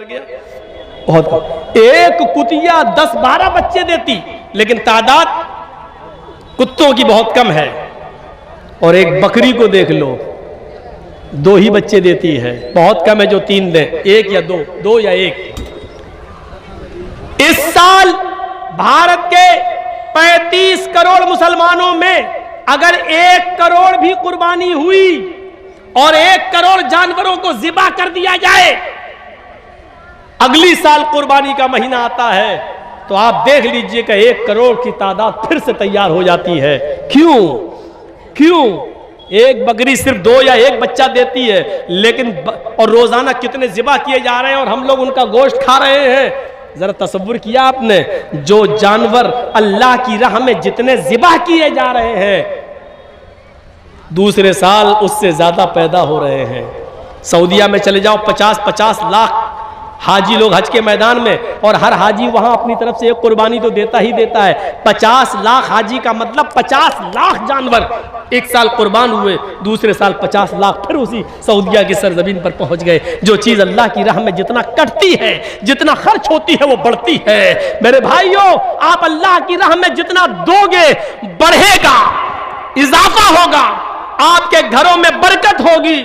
मर गया। बहुत कम। एक कुतिया 10-12 बच्चे देती, लेकिन तादाद कुत्तों की बहुत कम है। और एक बकरी को देख लो, 2 ही बच्चे देती है। बहुत कम है जो 3 दे, 1 या 2 या 1। इस साल भारत के 35 करोड़ मुसलमानों में अगर 1 करोड़ भी कुर्बानी हुई और 1 करोड़ जानवरों को ज़िबा कर दिया जाए, अगली साल कुर्बानी का महीना आता है तो आप देख लीजिए कि 1 करोड़ की तादाद फिर से तैयार हो जाती है। क्यों? एक बकरी सिर्फ 2 या 1 बच्चा देती है, लेकिन और रोजाना कितने ज़िबा किए जा रहे हैं और हम लोग उनका गोश्त खा रहे हैं। जरा तसव्वुर किया आपने, जो जानवर अल्लाह की राह में जितने ज़िबा किए जा रहे हैं, दूसरे साल उससे ज्यादा पैदा हो रहे हैं। सऊदिया में चले जाओ, 50-50 लाख हाजी लोग हज के मैदान में, और हर हाजी वहां अपनी तरफ से एक कुर्बानी तो देता ही देता है। 50 लाख हाजी का मतलब 50 लाख जानवर एक साल कुर्बान हुए, दूसरे साल 50 लाख फिर उसी सऊदिया की सरजमीन पर पहुंच गए। जो चीज अल्लाह की राह में जितना कटती है, जितना खर्च होती है, वो बढ़ती है। मेरे भाइयों, आप अल्लाह की राह में जितना दोगे बढ़ेगा, इजाफा होगा, आपके घरों में बरकत होगी।